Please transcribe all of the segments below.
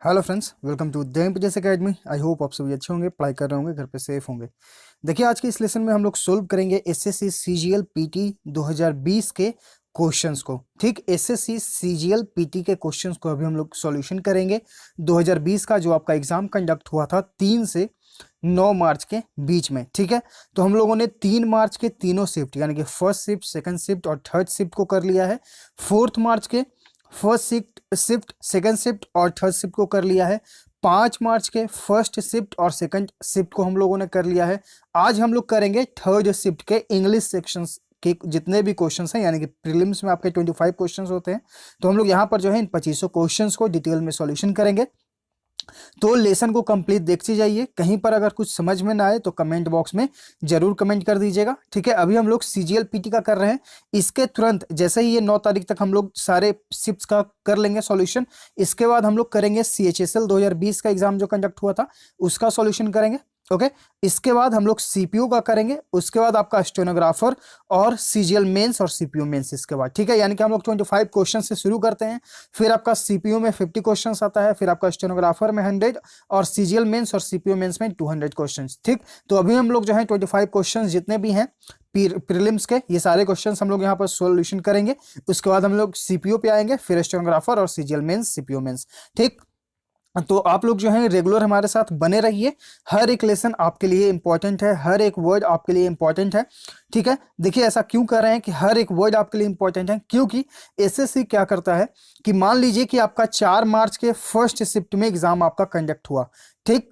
Hello friends, welcome to the MPS Academy. I hope आप सभी अच्छे होंगे, पढ़ाई कर रहे होंगे, घर पे सेफ होंगे। देखिए, आज के इस लेसन में हम लोग सोल्व करेंगे एसएससी सीजीएल पीटी 2020 के क्वेश्चंस को। ठीक, एसएससी सीजीएल पीटी के क्वेश्चंस को अभी हम लोग सॉल्यूशन करेंगे। 2020 का जो आपका एग्जाम कंडक्ट हुआ था 3 से 9 मार्च के बीच में। ठीक है, तो हम लोगों ने 3 मार्च के तीनों शिफ्ट यानी कि फर्स्ट शिफ्ट, सेकंड शिफ्ट और थर्ड शिफ्ट को कर लिया है। 4 मार्च के फर्स्ट शिफ्ट, सेकंड शिफ्ट और थर्ड शिफ्ट को कर लिया है। 5 मार्च के फर्स्ट शिफ्ट और सेकंड शिफ्ट को हम लोगों ने कर लिया है। आज हम लोग करेंगे थर्ड शिफ्ट के इंग्लिश सेक्शंस के जितने भी क्वेश्चंस हैं, यानी कि प्रीलिम्स में आपके 25 क्वेश्चंस होते हैं, तो हम लोग यहाँ पर जो है इन 25 क्वेश्चंस को डिटेल में सॉल्यूशन करेंगे। तो लेसन को कंप्लीट देखते जाइए। कहीं पर अगर कुछ समझ में ना आए तो कमेंट बॉक्स में जरूर कमेंट कर दीजिएगा। ठीक है, अभी हम लोग सीजीएल पीटी का कर रहे हैं। इसके तुरंत जैसे ही ये 9 तारीख तक हम लोग सारे शिफ्ट्स का कर लेंगे सॉल्यूशन, इसके बाद हम लोग करेंगे सीएचएसएल 2020 का एग्जाम जो कंडक्ट हुआ था उसका सॉल्यूशन करेंगे। ओके, इसके बाद हम लोग सीपीयू का करेंगे, उसके बाद आपका स्टेनोग्राफर और सीजीएल मेंस और सीपीयू मेंस इसके बाद। ठीक है, यानी कि हम लोग 25 क्वेश्चन से शुरू करते हैं, फिर आपका सीपीयू में 50 क्वेश्चंस आता है, फिर आपका स्टेनोग्राफर में 100 और सीजीएल मेंस और सीपीयू मेंस में 200 क्वेश्चंस। ठीक, तो अभी हम लोग जो है 25 क्वेश्चंस जितने भी हैं प्रीलिम्स के, ये सारे क्वेश्चंस हम लोग यहाँ पर सॉल्यूशन करेंगे। उसके बाद हम लोग सीपीयू पे आएंगे, फिर स्टेनोग्राफर और सीजीएल मेंस, सीपीयू मेंस। ठीक, तो आप लोग जो है रेगुलर हमारे साथ बने रहिए। हर एक लेसन आपके लिए इंपॉर्टेंट है, हर एक वर्ड आपके लिए इंपॉर्टेंट है। ठीक है, देखिए ऐसा क्यों कर रहे हैं कि हर एक वर्ड आपके लिए इंपॉर्टेंट है, क्योंकि एसएससी क्या करता है कि मान लीजिए कि आपका 4 मार्च के फर्स्ट शिफ्ट में एग्जाम आपका कंडक्ट हुआ। ठीक,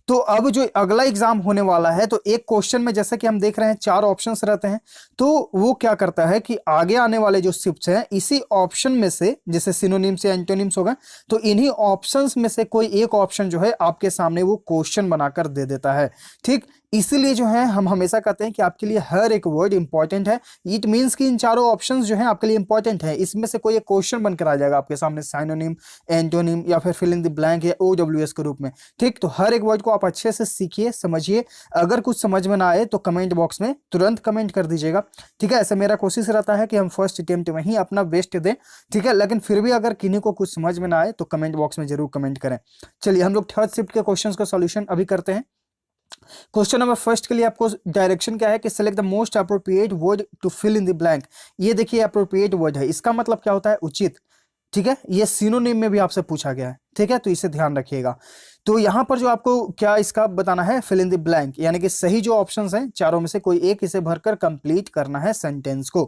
तो अब जो अगला एग्जाम होने वाला है, तो एक क्वेश्चन में जैसे कि हम देख रहे हैं 4 ऑप्शंस रहते हैं, तो वो क्या करता है कि आगे आने वाले जो शिफ्ट्स हैं इसी ऑप्शन में से, जैसे सिनोनिम्स या एंटोनिम्स होगा, तो इन्हीं ऑप्शंस में से कोई एक ऑप्शन जो है आपके सामने वो क्वेश्चन बनाकर दे देता है। ठीक, इसीलिए जो है हम हमेशा कहते हैं कि आपके लिए हर एक वर्ड इंपॉर्टेंट है। इट मींस कि इन चारों ऑप्शंस जो है आपके लिए इंपॉर्टेंट है, इसमें से कोई एक क्वेश्चन बनकर आ जाएगा आपके सामने, सिनोनिम, एंटोनिम या फिर फिल इन द ब्लैंक या ओडब्ल्यूएस के रूप में। ठीक, तो हर एक वर्ड को आप अच्छे से सीखिए, समझिए। अगर कुछ समझ में ना आए तो कमेंट बॉक्स में तुरंत कमेंट कर दीजिएगा। ठीक है, ऐसे मेरा कोशिश रहता है कि हम फर्स्ट अटेम्प्ट में ही अपना बेस्ट दें। ठीक है, लेकिन फिर भी अगर किन्हीं को कुछ समझ में ना आए तो कमेंट बॉक्स में जरूर कमेंट करें। चलिए हम लोग थर्ड शिफ्ट के क्वेश्चंस का सॉल्यूशन अभी करते हैं। क्वेश्चन नंबर फर्स्ट के लिए आपको डायरेक्शन क्या है कि select the most appropriate word to fill in the blank. ये देखिए अप्रोप्रिएट वर्ड है, इसका मतलब क्या होता है? उचित। ठीक है, ये सिनोनिम में भी आपसे पूछा गया है। ठीक है, तो इसे ध्यान रखिएगा। तो यहां पर जो आपको क्या इसका बताना है, फिल इन द ब्लैंक, यानी कि सही जो ऑप्शंस हैं चारों में से कोई एक इसे भरकर कंप्लीट करना है सेंटेंस को।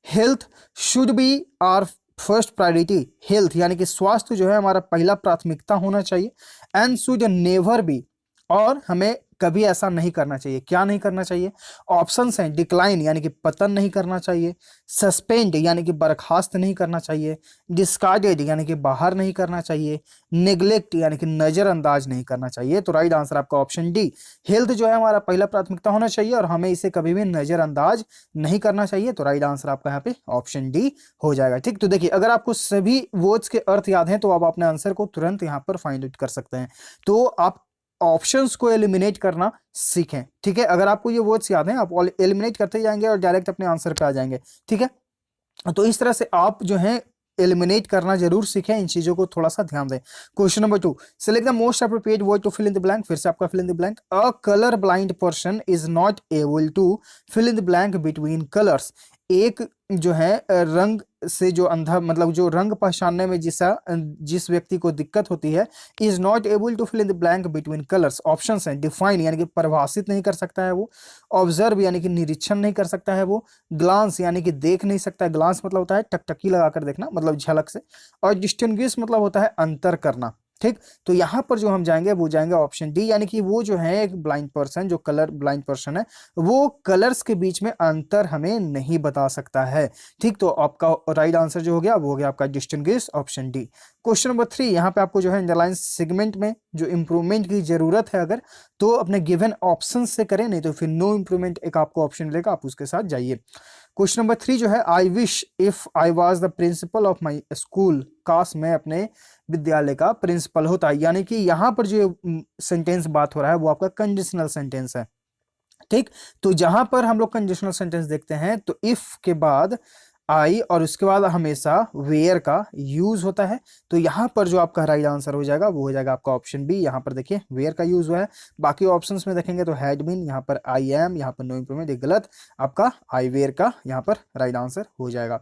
Health should be our first priority. Health यानी कि स्वास्थ्य जो है हमारा पहला प्राथमिकता होना चाहिए। एंड शुड नेवर बी, और हमें कभी ऐसा नहीं करना चाहिए। क्या नहीं करना चाहिए? ऑप्शंस हैं, डिक्लाइन यानी कि पतन नहीं करना चाहिए, सस्पेंड यानी कि बर्खास्त नहीं करना चाहिए, डिस्कार्डेड यानी कि बाहर नहीं करना चाहिए, नेग्लेक्ट यानी कि नजरअंदाज नहीं करना चाहिए। तो राइट आंसर आपका ऑप्शन डी, हेल्थ जो है हमारा पहला प्राथमिकता होना चाहिए और हमें इसे कभी भी नजरअंदाज नहीं करना चाहिए। तो राइट आंसर आपका यहाँ पे ऑप्शन डी हो जाएगा। ठीक, तो देखिए अगर आपको सभी वर्ड्स के अर्थ याद हैं तो आप अपने आंसर को तुरंत यहाँ पर फाइंड आउट कर सकते हैं। तो आप ऑप्शंस को एलिमिनेट करना सीखें। ठीक है, अगर आपको ये वर्ड्स याद हैं आप एलिमिनेट करते जाएंगे और डायरेक्ट अपने आंसर पे आ जाएंगे। ठीक है, तो इस तरह से आप जो है एलिमिनेट करना जरूर सीखें, इन चीजों को थोड़ा सा ध्यान दें। Question number 2, select the most appropriate word to fill in the blank. फिर से आपका fill in the blank. A colour blind person is not able to fill in the blank between colours. एक जो है रंग से जो अंधा, मतलब जो रंग पहचानने में जिस व्यक्ति को दिक्कत होती है, is not able to fill in the blank between colours. Options हैं, डिफाइन यानी कि परिभाषित नहीं कर सकता है वो, ऑब्जर्व यानी कि निरीक्षण नहीं कर सकता है वो, ग्लांस यानी कि देख नहीं सकता है, ग्लांस मतलब होता है टकटकी लगाकर देखना, मतलब झलक से, और डिस्टिंग्विश मतलब होता है अंतर करना। ठीक, तो यहां पर जो हम जाएंगे वो जाएंगे ऑप्शन डी, यानी कि वो जो है एक ब्लाइंड पर्सन, जो कलर ब्लाइंड पर्सन है, वो कलर्स के बीच में अंतर हमें नहीं बता सकता है। ठीक, तो आपका राइट आंसर जो हो गया वो हो गया आपका distinguish, option D. Question number 3, यहाँ पे आपको जो है अंडरलाइन सेगमेंट में जो इंप्रूवमेंट की जरूरत है अगर, तो अपने गिवन ऑप्शन से करें, नहीं तो फिर नो इंप्रूवमेंट एक आपको ऑप्शन मिलेगा, आप उसके साथ जाइए। क्वेश्चन नंबर 3 जो है, I wish if I was the principle of my school. काश मैं अपने विद्यालय का प्रिंसिपल होता। यानी कि यहां पर जो सेंटेंस बात हो रहा है वो आपका कंडीशनल सेंटेंस है। ठीक, तो जहां पर हम लोग कंडीशनल सेंटेंस देखते हैं तो इफ के बाद आई और उसके बाद हमेशा वेयर का यूज होता है। तो यहाँ पर जो आपका राइट आंसर हो जाएगा वो हो जाएगा आपका ऑप्शन बी। यहाँ पर देखिए वेयर का यूज हुआ है। बाकी ऑप्शंस में देखेंगे तो हैड बीन, यहाँ पर आई एम, यहाँ पर नो इम्प्रूवमेंट, ये गलत, आपका आई वेयर का यहाँ पर राइट आंसर हो जाएगा।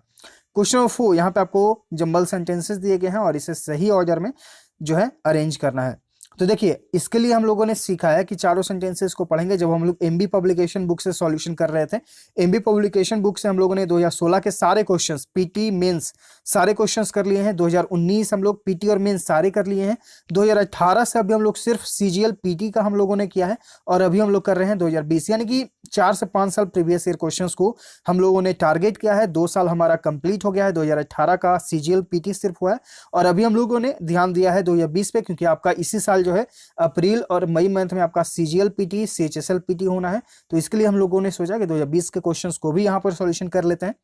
क्वेश्चन नंबर 4, यहाँ पे आपको जंबल सेंटेंसेस दिए गए हैं और इसे सही ऑर्डर में जो है अरेंज करना है। तो देखिए इसके लिए हम लोगों ने सीखा है कि चारों सेंटेंसेस को पढ़ेंगे। जब हम लोग एमबी पब्लिकेशन बुक से सॉल्यूशन कर रहे थे, एमबी पब्लिकेशन बुक से हम लोगों ने 2016 के सारे क्वेश्चंस पीटी मेंस सारे क्वेश्चंस कर लिए हैं। 2019 हम लोग पीटी और मेंस सारे कर लिए हैं। 2018 से अभी हम लोग सिर्फ सीजीएल पीटी का हम लोगों ने किया है और अभी हम लोग कर रहे हैं 2020, यानी कि 4 से 5 साल प्रीवियस ईयर क्वेश्चंस को हम लोगों ने टारगेट किया है। 2 साल हमारा कंप्लीट हो गया है, 2018 का सीजीएल पीटी सिर्फ हुआ है और अभी हम लोगों ने ध्यान दिया है 2020 पे, क्योंकि आपका इसी साल जो है अप्रैल और मई मंथ में आपका सीजीएल पीटी सीएचएसएल पीटी होना है। तो इसके लिए हम लोगों ने सोचा कि 2020 के क्वेश्चंस को भी यहाँ पर सॉल्यूशन कर लेते हैं,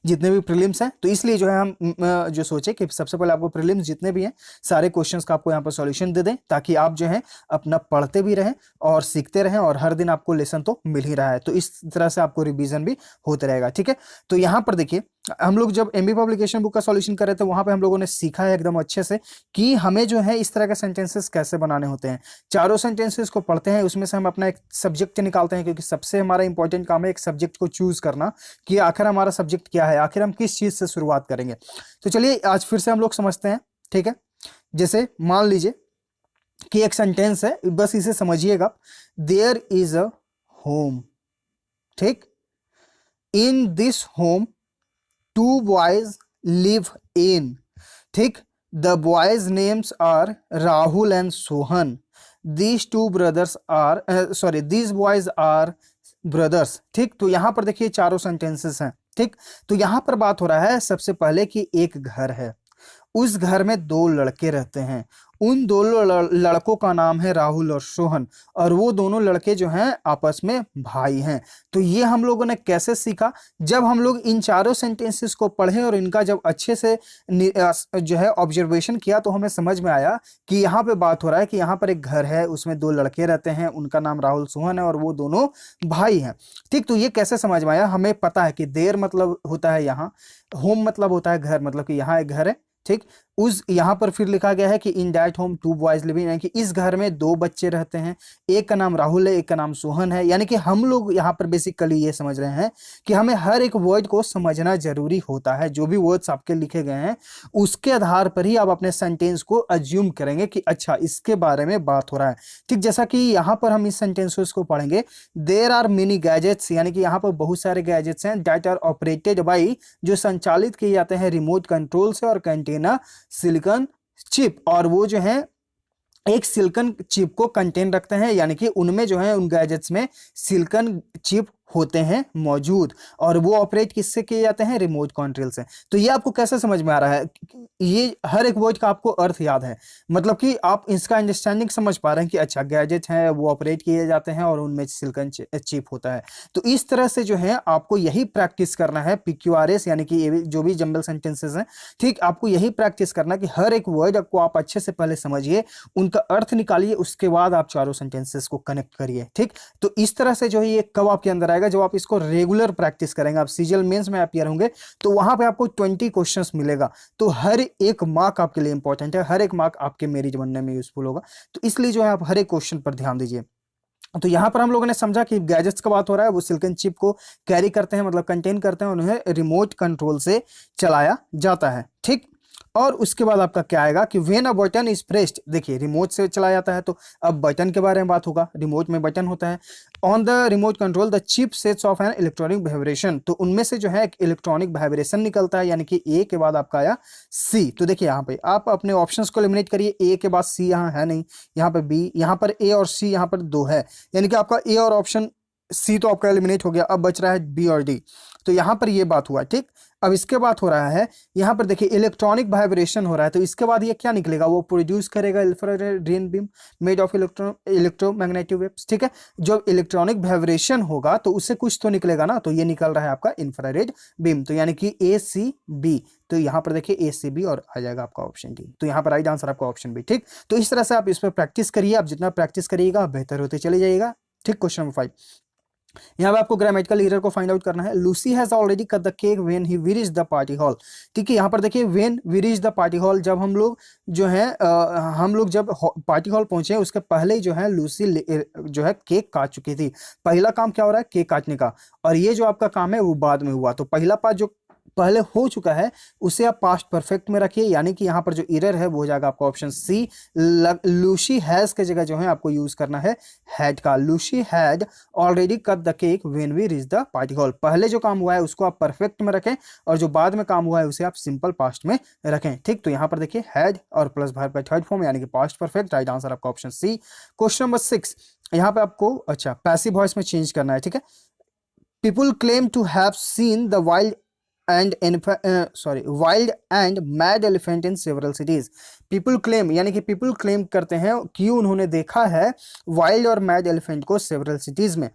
जितने भी प्रीलिम्स हैं। तो इसलिए जो है हम जो सोचे कि सबसे पहले आपको प्रीलिम्स जितने भी हैं सारे क्वेश्चंस का आपको यहाँ पर सॉल्यूशन दे दें, ताकि आप जो है अपना पढ़ते भी रहें और सीखते रहें और हर दिन आपको लेसन तो मिल ही रहा है। तो इस तरह से आपको रिवीजन भी होता रहेगा, ठीक है। तो यहाँ पर देखिए हम लोग जब एमबी पब्लिकेशन बुक का सॉल्यूशन कर रहे थे वहां पे हम लोगों ने सीखा है एकदम अच्छे से कि हमें जो है इस तरह के सेंटेंसेस कैसे बनाने होते हैं। चारों सेंटेंसेस को पढ़ते हैं, उसमें से हम अपना एक सब्जेक्ट निकालते हैं, क्योंकि सबसे हमारा इंपॉर्टेंट काम है एक सब्जेक्ट को चूज करना कि आखिर हमारा सब्जेक्ट क्या है, आखिर हम किस चीज से शुरुआत करेंगे। तो चलिए आज फिर से हम लोग समझते हैं, ठीक है। जैसे मान लीजिए कि एक सेंटेंस है, बस इसे समझिएगा, देयर इज अ होम, ठीक, in this home two boys live in, ठीक, the boys names are Rahul and Sohan, these two brothers are sorry these boys are brothers, ठीक। तो यहां पर देखिए चारों सेंटेंसेस हैं, ठीक। तो यहां पर बात हो रहा है सबसे पहले कि एक घर है, उस घर में 2 लड़के रहते हैं, उन दोनों लड़कों का नाम है राहुल और सोहन और वो दोनों लड़के जो हैं आपस में भाई हैं। तो ये हम लोगों ने कैसे सीखा, जब हम लोग इन चारों सेंटेंसेस को पढ़े और इनका जब अच्छे से जो है ऑब्जर्वेशन किया तो हमें समझ में आया कि यहाँ पे बात हो रहा है कि यहाँ पर एक घर है, उसमें 2 लड़के रहते हैं, उनका नाम राहुल सोहन है और वो दोनों भाई हैं, ठीक। तो ये कैसे समझ में आया, हमें पता है कि देर मतलब होता है यहाँ, होम मतलब होता है घर, मतलब कि यहाँ एक घर है, ठीक। उस यहां पर फिर लिखा गया है कि in that home 2 boys living, यानी कि इस घर में 2 बच्चे रहते हैं, एक का नाम राहुल है, एक का नाम सोहन है। यानी कि हम लोग यहाँ पर बेसिकली ये समझ रहे हैं कि हमें हर एक वर्ड को समझना जरूरी होता है। जो भी वर्ड्स आपके लिखे गए हैं उसके आधार पर ही आप अपने सेंटेंस को अज्यूम करेंगे कि अच्छा इसके बारे में बात हो रहा है, ठीक। जैसा कि यहाँ पर हम इस सेंटेंसेस को पढ़ेंगे, देयर आर मेनी गैजेट्स, यानी कि यहाँ पर बहुत सारे गैजेट्स हैं, दैट आर ऑपरेटेड बाई, जो संचालित किए जाते हैं रिमोट कंट्रोल से, और कंटेनर सिलिकॉन चिप, और वो जो है एक सिलिकॉन चिप को कंटेन रखते हैं, यानी कि उनमें जो है उन गैजेट्स में सिलिकॉन चिप होते हैं मौजूद, और वो ऑपरेट किससे किए जाते हैं, रिमोट कंट्रोल से। तो ये आपको कैसे समझ में आ रहा है, ये हर एक वर्ड का आपको अर्थ याद है, मतलब कि आप इसका अंडरस्टैंडिंग समझ पा रहे हैं कि अच्छा गैजेट हैं वो ऑपरेट किए जाते हैं और उनमें सिलिकॉन चिप होता है। तो इस तरह से जो है आपको यही प्रैक्टिस करना है PQRS, यानी कि ये जो भी जंबल सेंटेंसेस हैं, ठीक, आपको यही प्रैक्टिस करना कि हर एक वर्ड को आप अच्छे से पहले समझिए, उनका अर्थ निकालिए, उसके बाद आप चारों सेंटेंसेस को कनेक्ट करिए, ठीक। तो इस तरह से जो है ये कब आपके अंदर आएगा, जब आप इसको रेगुलर प्रैक्टिस करेंगे, आप सीजीएल मेंस में अपियर होंगे तो वहां पे आपको 20 क्वेश्चंस मिलेगा। तो हर एक मार्क आपके लिए इंपॉर्टेंट है, हर एक मार्क आपके मेरिट बनने में यूजफुल होगा। तो इसलिए जो है आप हर एक क्वेश्चन पर ध्यान दीजिए। तो यहां पर हम लोगों ने समझा कि गैजेट्स का बात हो रहा है, वो सिलिकॉन चिप को कैरी करते हैं, मतलब कंटेन करते हैं, उन्हें रिमोट कंट्रोल से चलाया जाता है, ठीक। और उसके बाद आपका क्या आएगा कि when a button is pressed, देखिए रिमोट से चलाया जाता है तो अब बटन के बारे में बात होगा, रिमोट में बटन होता है, on the remote control the chip sets of an electronic vibration, तो उनमें से जो है एक इलेक्ट्रॉनिक वाइब्रेशन निकलता है, यानी कि ए के बाद आपका आया सी। तो देखिए यहाँ पे आप अपने ऑप्शंस को एलिमिनेट करिए, ए के बाद सी यहाँ है नहीं, यहाँ पर बी, यहाँ पर ए और सी यहाँ पर 2 है, यानी कि आपका ए और ऑप्शन सी तो आपका एलिमिनेट हो गया, अब बच रहा है बी और डी। तो यहाँ पर ये बात हुआ, ठीक। अब इसके बाद हो रहा है यहाँ पर देखिए इलेक्ट्रॉनिक वाइब्रेशन हो रहा है, तो इसके बाद ये क्या निकलेगा, वो प्रोड्यूस करेगा infrared beam made of electromagnetic waves, ठीक है। जब इलेक्ट्रॉनिक वाइब्रेशन होगा तो उससे कुछ तो निकलेगा ना, तो ये निकल रहा है आपका इंफ्रारेड बीम, तो यानी कि ACB। तो यहाँ पर देखिए ACB और आ जाएगा आपका ऑप्शन डी, तो यहाँ पर राइट आंसर आपका ऑप्शन बी, ठीक। तो इस तरह से आप इस पर प्रैक्टिस करिए, आप जितना प्रैक्टिस करिएगा बेहतर होते चले जाइएगा, ठीक। क्वेश्चन नंबर 5, यहाँ पे आपको ग्रामेटिकल एरर को फाइंड आउट करना है। Lucy has already cut the cake when he we reach the party hall. ठीक है, यहाँ पर देखिए when we reach the party hall, जब हम लोग जो है हम लोग जब पार्टी हॉल पहुंचे उसके पहले ही जो है लूसी जो है केक काट चुकी थी। पहला काम क्या हो रहा है, केक काटने का, और ये जो आपका काम है वो बाद में हुआ। तो पहला पार्ट जो पहले हो चुका है उसे आप पास्ट परफेक्ट में रखिए, यानी कि यहाँ पर जो एरर है वो हो जाएगा आपका ऑप्शन सी। लूसी हैज के जगह जो है आपको यूज करना है हैड का। Lucy had already cut the cake when we reach the party hall. पहले जो काम हुआ है उसको आप परफेक्ट में रखें और जो बाद में काम हुआ है उसे आप सिंपल पास्ट में रखें। ठीक, तो यहाँ पर देखिए हैड और प्लस वर्ब का थर्ड फॉर्म यानी कि पास्ट परफेक्ट। राइट आंसर आपका ऑप्शन सी। क्वेश्चन नंबर 6, यहाँ पे आपको अच्छा पैसिव वॉइस में चेंज करना है। ठीक है, people claim to have seen the wild and mad elephant in several cities। People claim यानी कि पीपल क्लेम करते हैं कि उन्होंने देखा है वाइल्ड और मैड एलिफेंट को सेवरल सिटीज में।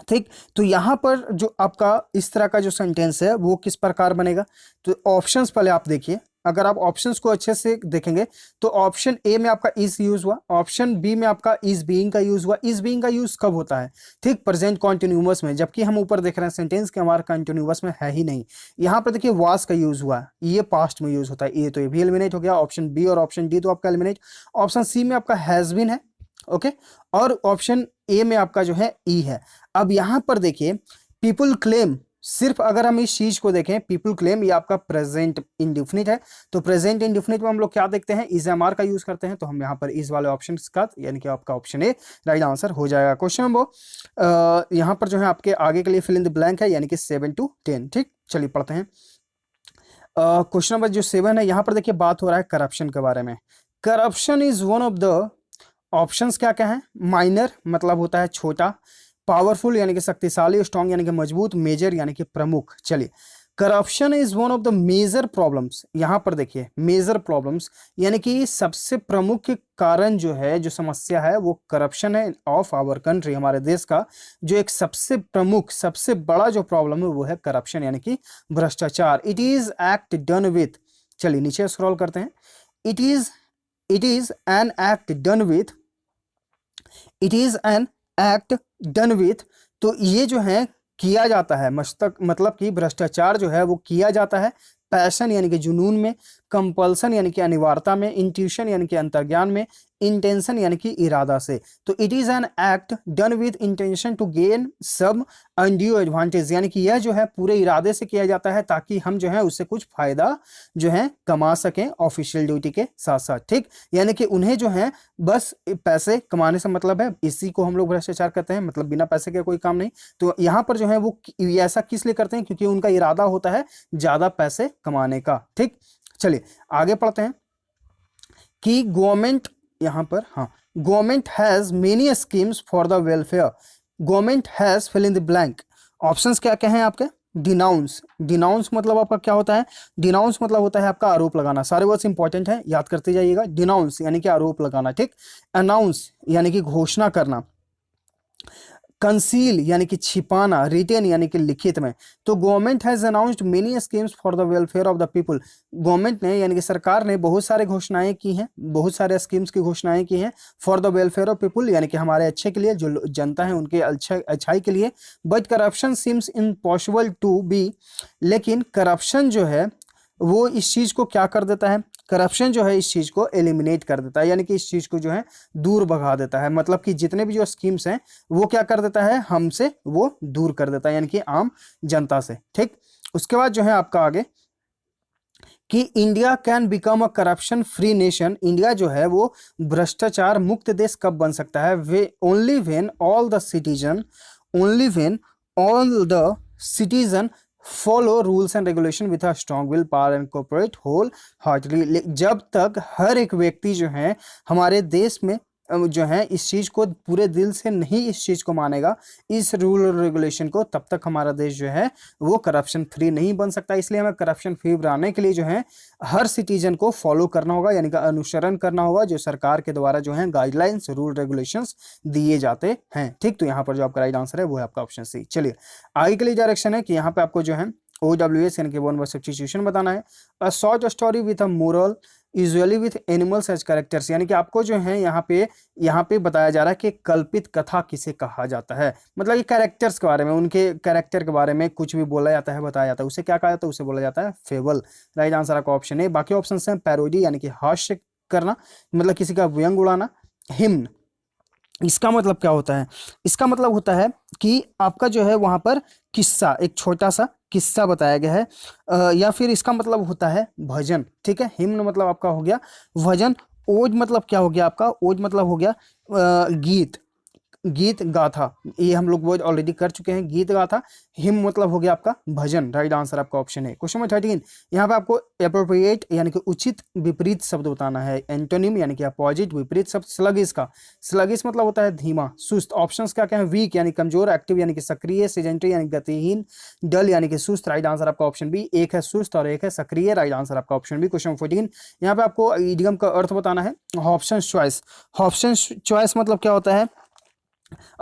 ठीक, तो यहां पर जो आपका इस तरह का जो सेंटेंस है वो किस प्रकार बनेगा, तो ऑप्शंस पहले आप देखिए। अगर आप ऑप्शंस को अच्छे से देखेंगे तो ऑप्शन ए में आपका इज यूज हुआ, ऑप्शन बी में आपका इज बीइंग का यूज हुआ। इज बीइंग का यूज कब होता है, ठीक, प्रेजेंट कॉन्टिन्यूअस में, जबकि हम ऊपर देख रहे हैं सेंटेंस के हमारा कॉन्टिन्यूअस में है ही नहीं। यहाँ पर देखिए वाज का यूज हुआ, ये पास्ट में यूज होता है, ये तो ये भी एलिमिनेट हो गया। ऑप्शन बी और ऑप्शन डी तो आपका एलिमिनेट। ऑप्शन सी में आपका हैज बीन है, ओके, और ऑप्शन ए में आपका जो है ई है। अब यहां पर देखिए पीपल क्लेम, सिर्फ अगर हम इस चीज को देखें पीपल क्लेम, ये आपका प्रेजेंट इंडिफिनिट है। तो प्रेजेंट इंडिफिनिट में हम लोग क्या देखते हैं, इज एम आर का यूज करते हैं। तो हम यहाँ पर इस वाले ऑप्शन का यानी कि आपका ऑप्शन ए राइट आंसर हो जाएगा। क्वेश्चन नंबर यहाँ पर जो है आपके आगे के लिए फिल इन द ब्लैंक है, यानी कि 7 to 10। ठीक, चलिए पढ़ते हैं। क्वेश्चन नंबर जो 7 है, यहाँ पर देखिए बात हो रहा है करप्शन के बारे में। Corruption is one of the options क्या क्या है, माइनर मतलब होता है छोटा, पावरफुल यानी कि शक्तिशाली, स्ट्रॉन्ग यानी कि मजबूत, मेजर यानी कि प्रमुख। चलिए, corruption is one of the major problems. यहां पर देखिए मेजर प्रॉब्लम्स यानी कि सबसे प्रमुख कारण जो है, जो समस्या है वो करप्शन है ऑफ आवर कंट्री, हमारे देश का जो एक सबसे प्रमुख सबसे बड़ा जो प्रॉब्लम है वो है करप्शन यानी कि भ्रष्टाचार। It is act done with, चलिए नीचे स्क्रॉल करते हैं। It is an act done with, it is an act done with, तो ये जो है किया जाता है, मस्तक मतलब कि भ्रष्टाचार जो है वो किया जाता है पैशन यानी कि जुनून में, कंपल्सन यानी कि अनिवार्यता में, इंट्यूशन यानी कि अंतर्ज्ञान में, इंटेंशन यानी कि इरादा से। तो it is an act done with intention to gain some undue advantage, यानी कि यह जो है पूरे इरादे से किया जाता है ताकि हम जो है उससे कुछ फायदा जो है कमा सकें ऑफिशियल ड्यूटी के साथ साथ। ठीक, यानी कि उन्हें जो है बस पैसे कमाने से मतलब है, इसी को हम लोग भ्रष्टाचार करते हैं, मतलब बिना पैसे के कोई काम नहीं। तो यहाँ पर जो है वो ऐसा किस लिए करते हैं, क्योंकि उनका इरादा होता है ज्यादा पैसे कमाने का। ठीक, चलिए आगे पढ़ते हैं कि गवर्नमेंट, यहां पर हाँ, government has many schemes for the welfare. Government has fill in the blank. Options क्या क्या हैं आपके, डिनाउंस, डिनाउंस मतलब आपका क्या होता है, डिनाउंस मतलब होता है आपका आरोप लगाना। सारे वर्ड्स इंपॉर्टेंट है, याद करते जाइएगा। डिनाउंस यानी कि आरोप लगाना, ठीक। अनाउंस यानी कि घोषणा करना, कंसील यानी कि छिपाना, रिटेन यानी कि लिखित में। तो government has announced many schemes for the welfare of the people. Government ने यानी कि सरकार ने बहुत सारे घोषणाएं की हैं, बहुत सारे स्कीम्स की घोषणाएं की हैं for the welfare of people, यानी कि हमारे अच्छे के लिए, जो जनता है उनके अच्छाई के लिए। But corruption seems impossible to be, लेकिन करप्शन जो है वो इस चीज को क्या कर देता है, करप्शन जो है इस चीज को एलिमिनेट कर देता है, यानी कि इस चीज को जो है दूर भगा देता है। मतलब कि जितने भी जो स्कीम्स हैं वो क्या कर देता है, हमसे वो दूर कर देता है, यानी कि आम जनता से। ठीक, उसके बाद जो है आपका आगे कि India can become a corruption free nation. India जो है वो भ्रष्टाचार मुक्त देश कब बन सकता है, way only when all the citizen, only when all the citizen follow rules and regulation with a strong will power and cooperate wholeheartedly. जब तक हर एक व्यक्ति जो है हमारे देश में जो है इस चीज को पूरे दिल से नहीं इस चीज को मानेगा, इस रूल और रेगुलेशन को, तब तक हमारा देश जो है वो करप्शन फ्री नहीं बन सकता। इसलिए हमें करप्शन फ्री बनाने के लिए जो है हर सिटीजन को फॉलो करना होगा, यानी कि अनुसरण करना होगा जो सरकार के द्वारा जो है गाइडलाइंस रूल रेगुलेशंस दिए जाते हैं। ठीक, तो यहाँ पर जो आपका राइट आंसर है वो है आपका ऑप्शन सी। चलिए आगे के लिए डायरेक्शन है कि यहाँ पे आपको जो है OWS यानी कि वन वर्ड सब्स्टिट्यूशन बताना है। A short story with a moral usually with animals as characters, यानी कि आपको जो है यहाँ पे बताया जा रहा है कि कल्पित कथा किसे कहा जाता है, मतलब ये कैरेक्टर्स के बारे में, उनके कैरेक्टर के बारे में कुछ भी बोला जाता है, बताया जाता है, उसे क्या कहा जाता है, उसे बोला जाता है फेबल। राइट आंसर आपका ऑप्शन है। बाकी ऑप्शन है पैरोडी यानी कि हास्य करना, मतलब किसी का व्यंग उड़ाना। हिम्न, इसका मतलब क्या होता है, इसका मतलब होता है कि आपका जो है वहां पर किस्सा, एक छोटा सा किस्सा बताया गया है, या फिर इसका मतलब होता है भजन। ठीक है, हिम्न मतलब आपका हो गया भजन। ओज मतलब क्या हो गया आपका, ओज मतलब हो गया गीत, गीत गाथा, ये हम लोग वो ऑलरेडी कर चुके हैं, गीत गाथा। हिम मतलब हो गया आपका भजन। राइट आंसर आपका ऑप्शन है। क्वेश्चन नंबर 13, यहाँ पे आपको एप्रोप्रिएट यानी कि उचित विपरीत शब्द बताना है। एंटोनिम यानी कि अपोजिट, विपरीत शब्द स्लगिश का, स्लगिश मतलब होता है धीमा, सुस्त। ऑप्शंस क्या क्या है, वीक यानी कमजोर, एक्टिव यानी कि सक्रिय, सेजेंटरी यानी गतिहीन, डल यानी कि सुस्त। राइट आंसर आपका ऑप्शन बी, एक है सुस्त और एक है सक्रिय। राइट आंसर आपका ऑप्शन बी। क्वेश्चन 14, यहाँ पे आपको इडियम का अर्थ बताना है। ऑप्शन चॉइस, ऑप्शन चॉइस मतलब क्या होता है,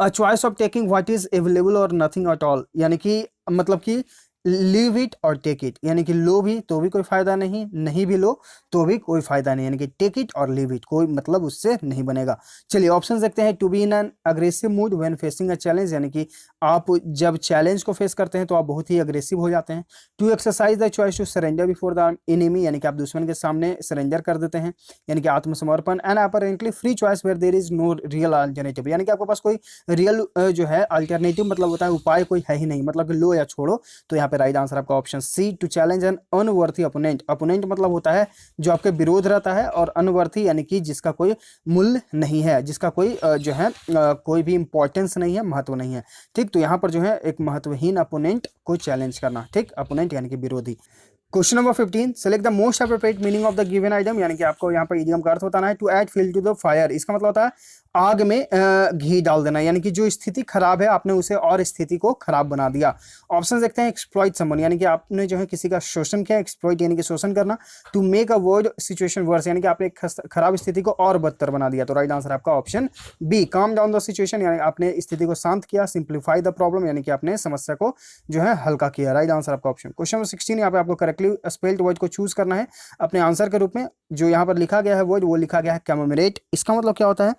choice of taking what is available और नथिंग एट ऑल, यानी कि मतलब कि लीव इट और टेक इट, यानी कि लो भी तो भी कोई फायदा नहीं, नहीं भी लो तो भी कोई फायदा नहीं, यानी कि टेक इट और लीव इट, कोई मतलब उससे नहीं बनेगा। चलिए ऑप्शन देखते हैं। To be in an aggressive mood when facing a challenge, यानी कि आप जब चैलेंज को फेस करते हैं तो आप बहुत ही अग्रेसिव हो जाते हैं। To exercise the choice to surrender before the enemy, यानी कि आप दुश्मन के सामने सरेंडर कर देते हैं, यानी कि आत्मसमर्पण। And apparently free choice where there is no real alternative, यानी कि आपके पास कोई रियल जो है अल्टरनेटिव मतलब होता है उपाय कोई है ही नहीं, मतलब कि लो या छोड़ो। तो यहाँ पे राइट आंसर आपका option C, to challenge an unworthy opponent. Opponent मतलब होता है जो आपके विरोध रहता है, और अनवर्थी यानी कि जिसका कोई मूल्य नहीं है, जिसका कोई जो है कोई भी इंपॉर्टेंस नहीं है, महत्व नहीं है। ठीक, तो यहाँ पर जो है एक महत्वहीन अपोनेंट को चैलेंज करना। ठीक, अपोनेंट यानी कि विरोधी। Question number 15, select the most appropriate meaning of the given item, यानी कि आपको यहाँ पर इडियम का अर्थ बताना है। To add fuel to the fire, इसका मतलब होता है आग में घी डाल देना, यानी कि जो स्थिति खराब है आपने उसे और स्थिति को खराब बना दिया। ऑप्शन देखते हैं। एक्सप्लॉइट समवन, यानी कि आपने जो है किसी का शोषण किया, एक्सप्लॉइट यानी कि शोषण करना। To make a word situation worse, यानी कि आपने एक खराब स्थिति को और बदतर बना दिया। तो राइट आंसर आपका option B, calm down the situation, यानी आपने स्थिति को शांत किया। सिंप्लीफाई द प्रॉब्लम, यानी कि आपने समस्या को जो है हल्का किया। राइट आंसर आपका ऑप्शन। क्वेश्चन नंबर 16, यहाँ पे आपको करेक्टली स्पेल्ड वर्ड को चूज करना है अपने आंसर के रूप में। जो यहाँ पर लिखा गया है वर्ड, वो लिखा गया है कमेमोरेट। इसका मतलब क्या होता है,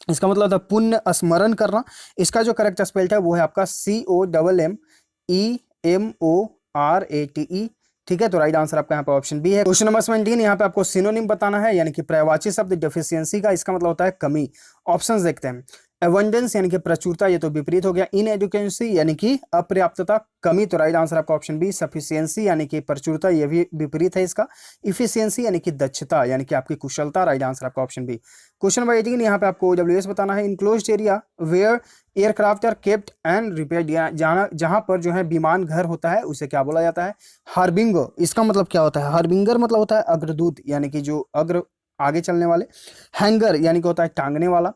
इसका मतलब होता है पुण्य स्मरण करना। इसका जो करेक्ट स्पेल्ड है वो है आपका COMMEMORATE। ठीक है, तो राइट आंसर आपका यहाँ पे ऑप्शन बी है। क्वेश्चन नंबर 17, यहाँ पे आपको सिनोनिम बताना है, यानी कि पर्यायवाची शब्द डेफिशिएंसी का, इसका मतलब होता है कमी। ऑप्शंस देखते हैं। एबंडेंस यानी कि प्रचुरता, ये तो विपरीत हो गया। इनएडुकेंसी यानी कि अपर्याप्तता, कमी, तो राइट आंसर आपका ऑप्शन बी। सफिशिएंसी यानी कि प्रचुरता, ये भी विपरीत है इसका। इफिशियंसी यानी कि दक्षता, यानी कि आपकी कुशलता। राइट आंसर आपका ऑप्शन बी। क्वेश्चन नंबर 18, यहाँ पे आपको OWS बताना है। Enclosed area where aircraft are kept and repaired, जहां पर जो है विमान घर होता है उसे क्या बोला जाता है, हार्बिंगर। इसका मतलब क्या होता है, हार्बिंगर मतलब होता है अग्रदूत, यानी कि जो अग्र आगे चलने वाले। हैंगर यानी कि होता है टांगने वाला।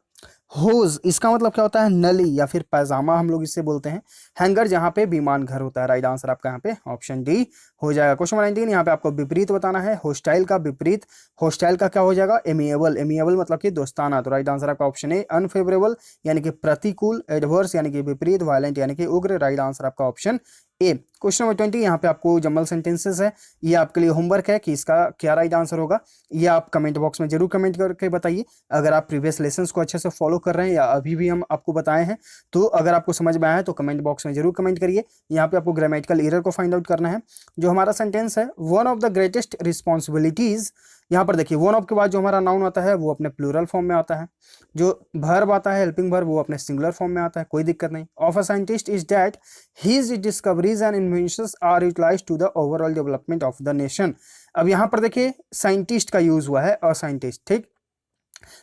होज, इसका मतलब क्या होता है, नली या फिर पैजामा हम लोग इससे बोलते हैं। हैंगर जहां पे विमान घर होता है। राइट आंसर आपका यहाँ पे ऑप्शन डी हो जाएगा। क्वेश्चन नंबर 19, यहाँ पे आपको विपरीत बताना है। होस्टाइल का विपरीत, होस्टाइल का क्या हो जाएगा, एमिएबल। एमिएबल मतलब कि दोस्ताना, तो राइट आंसर आपका ऑप्शन ए। अनफेवरेबल यानी कि प्रतिकूल। एडवर्स यानी कि विपरीत। वायलेंट यानी कि उग्र। राइट आंसर आपका ऑप्शन ए। क्वेश्चन नंबर 20, यहाँ पे आपको जमल सेंटेंसेस है, ये आपके लिए होमवर्क है कि इसका क्या राइट आंसर होगा। ये आप कमेंट बॉक्स में जरूर कमेंट करके बताइए। अगर आप प्रीवियस लेसन्स को अच्छे से फॉलो कर रहे हैं या अभी भी हम आपको बताए हैं, तो अगर आपको समझ में आया है तो कमेंट बॉक्स में जरूर कमेंट करिए। यहाँ पे आपको ग्रामेटिकल एरर को फाइंड आउट करना है। जो हमारा सेंटेंस है, one of the greatest responsibilities, यहाँ पर देखिए वन ऑफ के बाद जो हमारा नाउन आता है वो अपने प्लूरल फॉर्म में आता है। जो वर्ब आता है हेल्पिंग वर्ब, वो अपने सिंगुलर फॉर्म में आता है, कोई दिक्कत नहीं। Of a scientist is that his discoveries and inventions are utilised to the overall development of the nation. अब यहाँ पर देखिए साइंटिस्ट का यूज हुआ है, अ साइंटिस्ट। ठीक,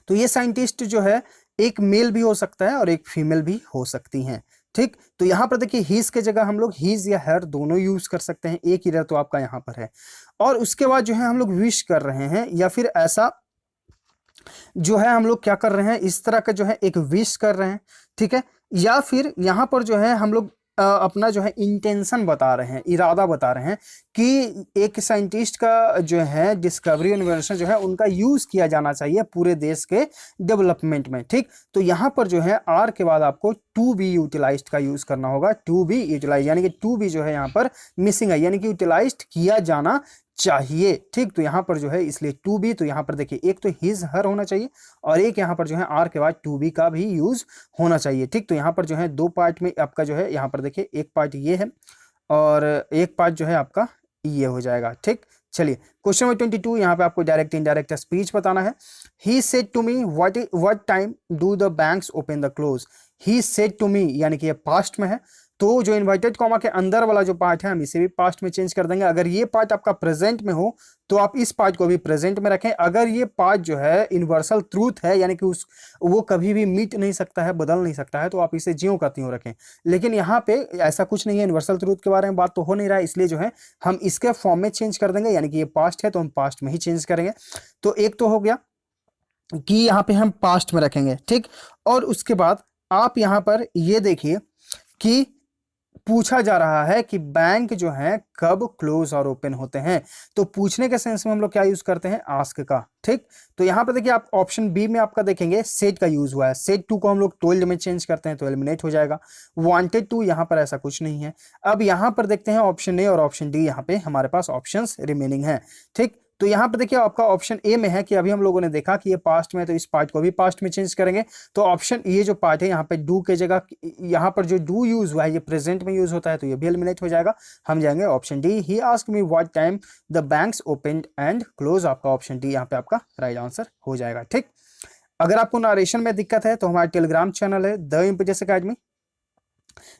तो ये साइंटिस्ट जो है एक मेल भी हो सकता है और एक फीमेल भी हो सकती हैं। ठीक, तो यहाँ पर देखिए हीज के जगह हम लोग हीज या हर दोनों यूज कर सकते हैं। एक एरर तो आपका यहाँ पर है। और उसके बाद जो है हम लोग विश कर रहे हैं, या फिर ऐसा जो है हम लोग क्या कर रहे हैं, इस तरह का जो है एक विश कर रहे हैं। ठीक है, या फिर यहाँ पर जो है हम लोग अपना जो है इंटेंशन बता रहे हैं, इरादा बता रहे हैं कि एक साइंटिस्ट का जो है डिस्कवरी इन्वेंशन जो है उनका यूज किया जाना चाहिए पूरे देश के डेवलपमेंट में। ठीक, तो यहाँ पर जो है आर के बाद आपको टू बी यूटिलाइज्ड का यूज करना होगा। टू बी यूटिलाइज यानी कि टू बी जो है यहाँ पर मिसिंग है, यानी कि यूटिलाइज्ड किया जाना चाहिए। ठीक, तो यहाँ पर जो है इसलिए टू बी, तो यहाँ पर देखिए एक तो हिज हर होना चाहिए और एक यहाँ पर जो है आर के बाद टू बी का भी यूज होना चाहिए। ठीक, तो यहाँ पर जो है दो पार्ट में आपका जो है यहाँ पर देखिए एक पार्ट ये है और एक पार्ट जो है आपका ये हो जाएगा। ठीक, चलिए क्वेश्चन नंबर 22, यहाँ पे आपको डायरेक्ट इनडायरेक्ट स्पीच बताना है। He said to me what time do the banks open the close. He said to me यानी कि ये पास्ट में है, तो जो इन्वर्टेड कॉमा के अंदर वाला जो पार्ट है हम इसे भी पास्ट में चेंज कर देंगे। अगर ये पार्ट आपका प्रेजेंट में हो तो आप इस पार्ट को भी प्रेजेंट में रखें। अगर ये पार्ट जो है यूनिवर्सल ट्रूथ है यानी कि वो कभी भी मिट नहीं सकता है, बदल नहीं सकता है, तो आप इसे ज्यों का त्यों रखें। लेकिन यहाँ पे ऐसा कुछ नहीं है, यूनिवर्सल ट्रूथ के बारे में बात तो हो नहीं रहा है, इसलिए जो है हम इसके फॉर्म में चेंज कर देंगे, यानी कि ये पास्ट है तो हम पास्ट में ही चेंज करेंगे। तो एक तो हो गया कि यहाँ पे हम पास्ट में रखेंगे। ठीक, और उसके बाद आप यहाँ पर ये देखिए कि पूछा जा रहा है कि बैंक जो है कब क्लोज और ओपन होते हैं, तो पूछने के सेंस में हम लोग क्या यूज करते हैं, आस्क का। ठीक, तो यहां पर देखिए आप ऑप्शन बी में आपका देखेंगे सेड का यूज हुआ है। सेड टू को हम लोग टोल्ड में चेंज करते हैं तो एलिमिनेट हो जाएगा। वांटेड टू यहां पर ऐसा कुछ नहीं है। अब यहां पर देखते हैं ऑप्शन ए और ऑप्शन डी, यहां पे हमारे पास ऑप्शंस रिमेनिंग है। ठीक, तो यहां पर देखिए आपका ऑप्शन ए में है कि अभी हम लोगों ने देखा कि ये पास्ट में है तो इस पार्ट को भी पास्ट में चेंज करेंगे। तो ऑप्शन ये जो पार्ट है यहाँ पे डू के जगह, यहाँ पर जो डू यूज हुआ है ये प्रेजेंट में यूज होता है तो ये भी एलिमिनेट हो जाएगा। हम जाएंगे option D, he asked me what time the banks opened and close. आपका ऑप्शन डी यहाँ पे आपका राइट आंसर हो जाएगा। ठीक, अगर आपको नरेशन में दिक्कत है तो हमारा टेलीग्राम चैनल है द इम्पेरियस एकेडमी,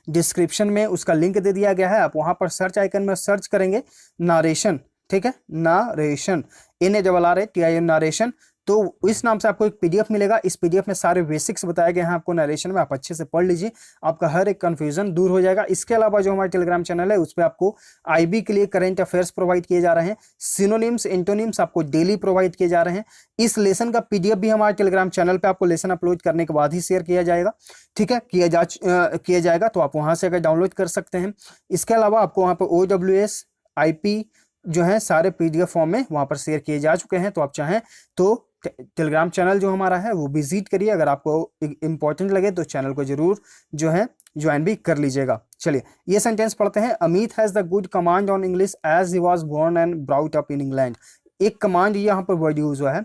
डिस्क्रिप्शन में उसका लिंक दे दिया गया है। आप वहां पर सर्च आइकन में सर्च करेंगे नारेशन, ठीक है, नारेशन, NARRATION नारेशन, तो इस नाम से आपको एक पीडीएफ मिलेगा। इस पीडीएफ में सारे बेसिक्स बताए गए हैं आपको नारेशन में, आप अच्छे से पढ़ लीजिए, आपका हर एक कंफ्यूजन दूर हो जाएगा। इसके अलावा जो हमारा टेलीग्राम चैनल है उस पर आपको आईबी के लिए करंट अफेयर्स प्रोवाइड किए जा रहे हैं, सिनोनिम्स एंटोनिम्स आपको डेली प्रोवाइड किए जा रहे हैं। इस लेसन का पीडीएफ भी हमारे टेलीग्राम चैनल पर आपको लेसन अपलोड करने के बाद ही शेयर किया जाएगा। ठीक है, किया जाएगा, तो आप वहां से अगर डाउनलोड कर सकते हैं। इसके अलावा आपको वहां पर OWS IP जो है सारे पीडीएफ फॉर्म में वहां पर शेयर किए जा चुके हैं, तो आप चाहें तो टेलीग्राम चैनल जो हमारा है वो विजिट करिए। अगर आपको इंपॉर्टेंट लगे तो चैनल को जरूर जो है ज्वाइन भी कर लीजिएगा। चलिए ये सेंटेंस पढ़ते हैं। Amit has the good command on English as he was born and brought up in England. एक कमांड यहाँ पर वर्ड यूज हुआ है,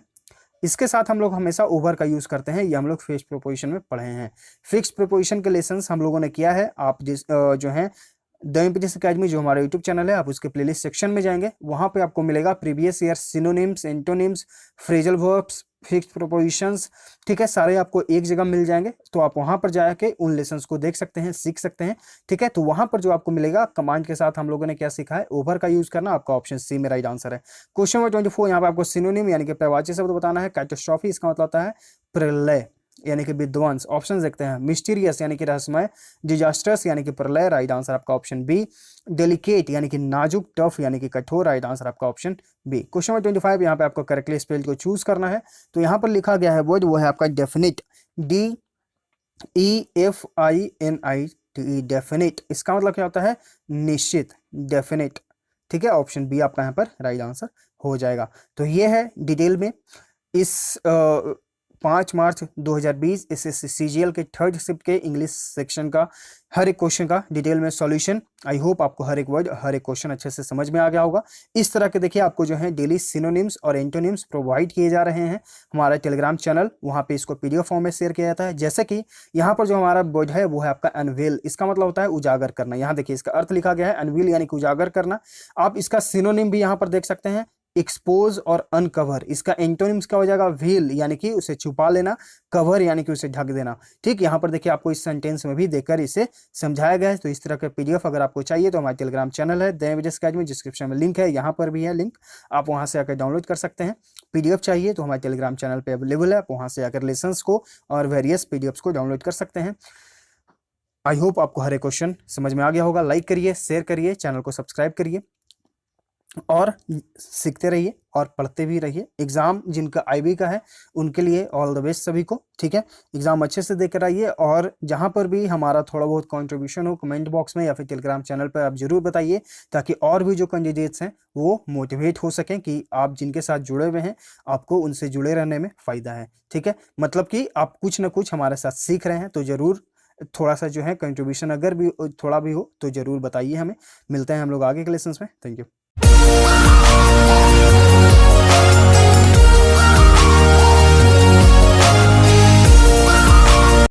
इसके साथ हम लोग हमेशा ओवर का यूज करते हैं, ये हम लोग फिक्स्ड प्रीपोजिशन में पढ़े हैं। फिक्स्ड प्रीपोजिशन के लेसन्स हम लोगों ने किया है। आप जिस जो है द इम्पेरियस एकेडमी जो हमारा यूट्यूब चैनल है, आप उसके प्लेलिस्ट सेक्शन में जाएंगे, वहां पे आपको मिलेगा previous year synonyms, antonyms, phrasal verbs, fixed prepositions, ठीक है, सारे आपको एक जगह मिल जाएंगे। तो आप वहां पर जाके उन लेसन्स को देख सकते हैं, सीख सकते हैं। ठीक है, तो वहां पर जो आपको मिलेगा कमांड के साथ हम लोगों ने क्या सीखा है, ओवर का यूज करना। आपका ऑप्शन सी में राइट आंसर है। क्वेश्चन नंबर 24, यहाँ पे आपको सिनोनिम यानी कि प्रवाची शब्द बताना है। कैटास्ट्रॉफी इसका मतलब होता है प्रलय यानी कि विध्वंस। ऑप्शन देखते हैं, मिस्टीरियस यानी कि रहस्यमय, डिजास्टर्स यानी कि प्रलय, राइट आंसर आपका ऑप्शन बी। डेलिकेट यानी कि नाजुक, टफ यानी कि कठोर, राइट आंसर आपका ऑप्शन बी। क्वेश्चन नंबर 25, यहाँ पे आपको करेक्टली स्पेल्ड को चूज करना है। तो यहाँ पर लिखा गया है वर्ड, वो है आपका डेफिनिट, DEFINIT, डेफिनिट। इसका मतलब क्या होता है, निश्चित, डेफिनिट। ठीक है, ऑप्शन बी आपका यहाँ पर राइट आंसर हो जाएगा। तो ये है डिटेल में इस 5 मार्च 2020 SSC CGL के थर्ड शिफ्ट के इंग्लिश सेक्शन का हर एक क्वेश्चन का डिटेल में सॉल्यूशन। आई होप आपको हर एक वर्ड, हर एक क्वेश्चन अच्छे से समझ में आ गया होगा। इस तरह के देखिए आपको जो है डेली सिनोनिम्स और एंटोनिम्स प्रोवाइड किए जा रहे हैं हमारा टेलीग्राम चैनल, वहाँ पे इसको PDF फॉर्म में शेयर किया जाता है। जैसे कि यहाँ पर जो हमारा वर्ड है वो है आपका अनवेल, इसका मतलब होता है उजागर करना। यहाँ देखिए इसका अर्थ लिखा गया है अनवील यानी कि उजागर करना। आप इसका सिनोनिम भी यहाँ पर देख सकते हैं, एक्सपोज और अनकवर। इसका एंटोनिम्स क्या हो जाएगा, व्हील यानी कि उसे छुपा लेना, कवर यानी कि उसे ढक देना। ठीक, यहाँ पर देखिए आपको इस सेंटेंस में भी देखकर इसे समझाया गया है। तो इस तरह के PDF अगर आपको चाहिए तो हमारे टेलीग्राम चैनल है द इम्पेरियस एकेडमी, डिस्क्रिप्शन में लिंक है, यहाँ पर भी है लिंक, आप वहाँ से आकर डाउनलोड कर सकते हैं। PDF चाहिए तो हमारे टेलीग्राम चैनल पर अवेलेबल है, आप वहाँ से आकर लेसन्स को और वेरियस PDFs को डाउनलोड कर सकते हैं। आई होप आपको हर एक क्वेश्चन समझ में आ गया होगा। लाइक करिए, शेयर करिए, चैनल को सब्सक्राइब करिए और सीखते रहिए और पढ़ते भी रहिए। एग्जाम जिनका IB का है उनके लिए ऑल द बेस्ट सभी को। ठीक है, एग्जाम अच्छे से देकर आइए और जहां पर भी हमारा थोड़ा बहुत कंट्रीब्यूशन हो कमेंट बॉक्स में या फिर टेलीग्राम चैनल पर आप जरूर बताइए, ताकि और भी जो कैंडिडेट्स हैं वो मोटिवेट हो सकें कि आप जिनके साथ जुड़े हुए हैं आपको उनसे जुड़े रहने में फ़ायदा है। ठीक है, मतलब कि आप कुछ ना कुछ हमारे साथ सीख रहे हैं, तो ज़रूर थोड़ा सा जो है कंट्रीब्यूशन अगर भी थोड़ा भी हो तो ज़रूर बताइए हमें। मिलते हैं हम लोग आगे के लेसन्स में। Thank you.